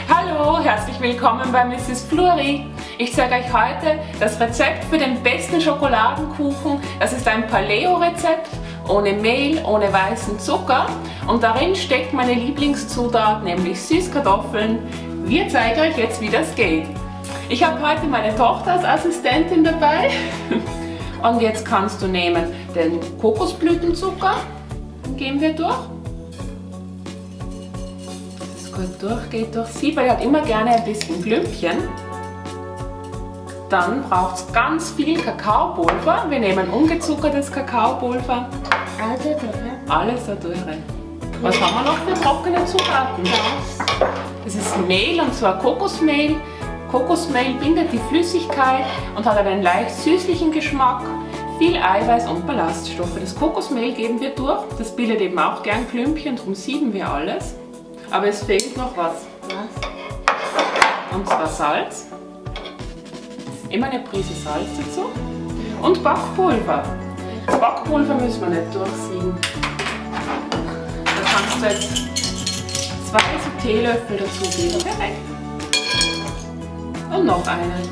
Hallo, herzlich willkommen bei Mrs. Fluri. Ich zeige euch heute das Rezept für den besten Schokoladenkuchen. Das ist ein Paleo-Rezept, ohne Mehl, ohne weißen Zucker. Und darin steckt meine Lieblingszutat, nämlich Süßkartoffeln. Wir zeigen euch jetzt, wie das geht. Ich habe heute meine Tochter als Assistentin dabei. Und jetzt kannst du nehmen den Kokosblütenzucker. Den geben wir durch. Gut durchgeht durch sie, weil er hat immer gerne ein bisschen Klümpchen. Dann braucht es ganz viel Kakaopulver. Wir nehmen ungezuckertes Kakaopulver. Alles da durch. Was haben wir noch für trockene Zutaten? Das ist Mehl, und zwar Kokosmehl. Kokosmehl bindet die Flüssigkeit und hat einen leicht süßlichen Geschmack. Viel Eiweiß und Ballaststoffe. Das Kokosmehl geben wir durch. Das bildet eben auch gern Klümpchen, darum sieben wir alles. Aber es fehlt noch was. Was? Und zwar Salz. Immer eine Prise Salz dazu. Und Backpulver. Backpulver müssen wir nicht durchsieben. Da kannst du jetzt 2 Teelöffel dazu geben. Perfekt. Und noch einen.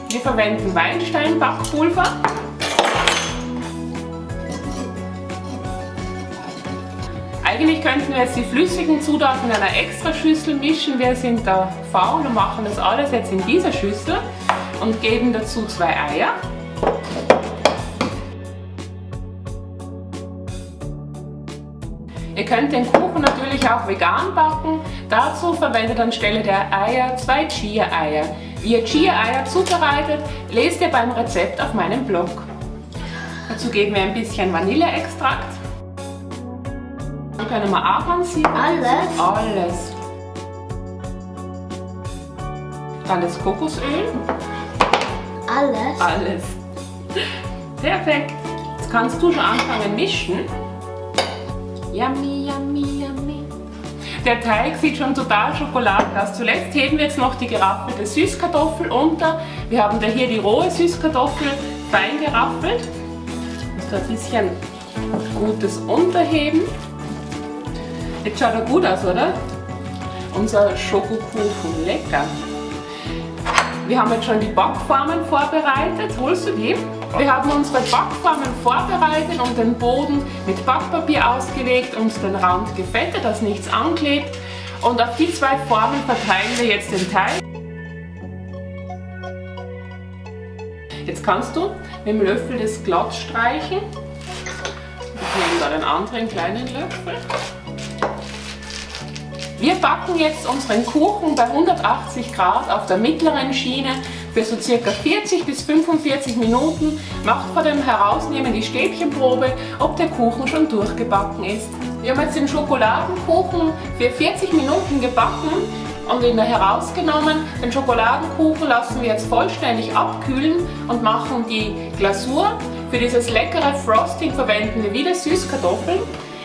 Wir verwenden Weinstein-Backpulver. Eigentlich könnten wir jetzt die flüssigen Zutaten in einer extra Schüssel mischen. Wir sind da faul und machen das alles jetzt in dieser Schüssel und geben dazu 2 Eier. Ihr könnt den Kuchen natürlich auch vegan backen. Dazu verwendet anstelle der Eier 2 Chia-Eier. Wie ihr Chia-Eier zubereitet, lest ihr beim Rezept auf meinem Blog. Dazu geben wir ein bisschen Vanilleextrakt. Dann können wir arrangieren. Alles? Alles. Dann das Kokosöl. Alles? Alles. Perfekt. Jetzt kannst du schon anfangen mischen. Yummy, yummy, yummy. Der Teig sieht schon total schokoladig aus. Zuletzt heben wir jetzt noch die geraffelte Süßkartoffel unter. Wir haben da hier die rohe Süßkartoffel fein geraffelt. Muss da ein bisschen Gutes unterheben. Jetzt schaut er gut aus, oder? Unser Schokokuchen, lecker. Wir haben jetzt schon die Backformen vorbereitet. Holst du die? Wir haben unsere Backformen vorbereitet und den Boden mit Backpapier ausgelegt und den Rand gefettet, dass nichts anklebt. Und auf die 2 Formen verteilen wir jetzt den Teig. Jetzt kannst du mit dem Löffel das glatt streichen. Ich nehme da den anderen kleinen Löffel. Wir backen jetzt unseren Kuchen bei 180 Grad auf der mittleren Schiene für so circa 40 bis 45 Minuten. Macht vor dem Herausnehmen die Stäbchenprobe, ob der Kuchen schon durchgebacken ist. Wir haben jetzt den Schokoladenkuchen für 40 Minuten gebacken und ihn herausgenommen. Den Schokoladenkuchen lassen wir jetzt vollständig abkühlen und machen die Glasur. Für dieses leckere Frosting verwenden wir wieder Süßkartoffeln.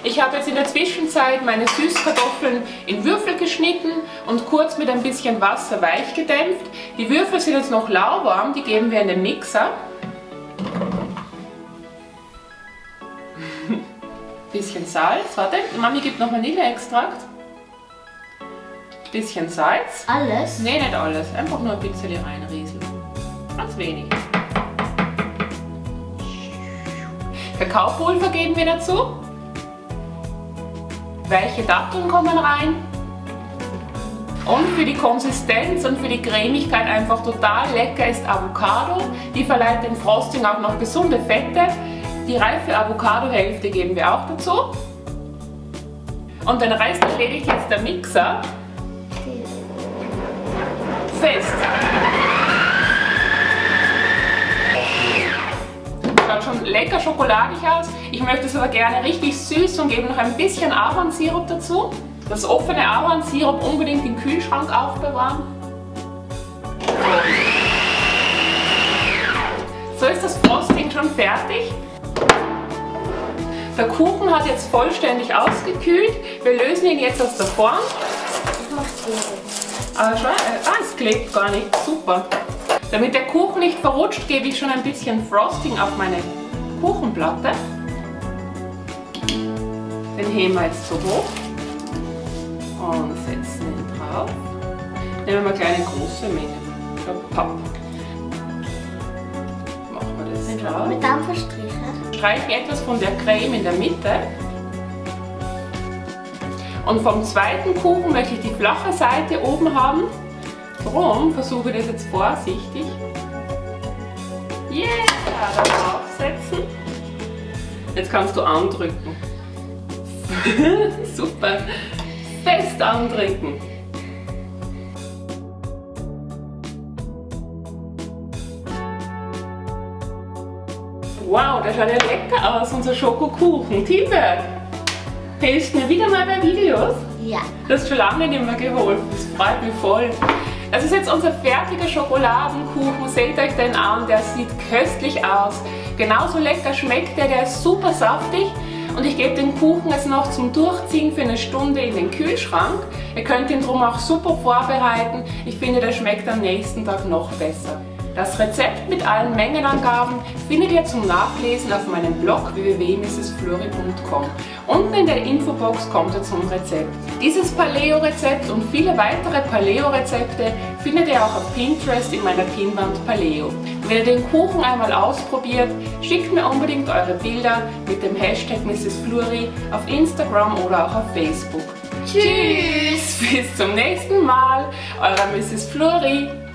Ich habe jetzt in der Zwischenzeit meine Süßkartoffeln in Würfel geschnitten und kurz mit ein bisschen Wasser weich gedämpft. Die Würfel sind jetzt noch lauwarm, die geben wir in den Mixer. Bisschen Salz, warte, Mami gibt noch Vanilleextrakt. Bisschen Salz. Alles? Nee, nicht alles, einfach nur ein bisschen reinrieseln. Ganz wenig. Kakaopulver geben wir dazu. Weiche Datteln kommen rein. Und für die Konsistenz und für die Cremigkeit einfach total lecker ist Avocado. Die verleiht dem Frosting auch noch gesunde Fette. Die reife Avocado-Hälfte geben wir auch dazu. Und den Rest erledigt jetzt der Mixer. Fest. Schaut schon lecker schokoladig aus. Ich möchte es aber gerne richtig süß und gebe noch ein bisschen Ahornsirup dazu. Das offene Ahornsirup unbedingt im Kühlschrank aufbewahren. So ist das Frosting schon fertig. Der Kuchen hat jetzt vollständig ausgekühlt. Wir lösen ihn jetzt aus der Form. Aber schon, es klebt gar nicht. Super. Damit der Kuchen nicht verrutscht, gebe ich schon ein bisschen Frosting auf meine Kuchenplatte. Den heben wir jetzt so hoch und setzen drauf. Nehmen wir eine kleine große Menge. Papp. Machen wir das drauf. Mit Dampferstrichen. Streichen etwas von der Creme in der Mitte. Und vom zweiten Kuchen möchte ich die flache Seite oben haben. Darum versuche ich das jetzt vorsichtig. Yeah! Dann aufsetzen. Jetzt kannst du andrücken. Super! Fest andrücken. Wow, das schaut ja lecker aus, unser Schokokuchen. Tibe, hilfst du mir wieder mal bei Videos? Ja. Du hast schon lange nicht mehr geholfen, das freut mich voll. Das ist jetzt unser fertiger Schokoladenkuchen. Seht euch den an, der sieht köstlich aus. Genauso lecker schmeckt der ist super saftig. Und ich gebe den Kuchen jetzt noch zum Durchziehen für eine Stunde in den Kühlschrank. Ihr könnt ihn drum auch super vorbereiten. Ich finde, der schmeckt am nächsten Tag noch besser. Das Rezept mit allen Mengenangaben findet ihr zum Nachlesen auf meinem Blog www.mrsfleury.com. Unten in der Infobox kommt ihr zum Rezept. Dieses Paleo-Rezept und viele weitere Paleo-Rezepte findet ihr auch auf Pinterest in meiner Pinnwand Paleo. Wenn ihr den Kuchen einmal ausprobiert, schickt mir unbedingt eure Bilder mit dem Hashtag MrsFleury auf Instagram oder auch auf Facebook. Tschüss, bis zum nächsten Mal, eure Mrs. Fleury.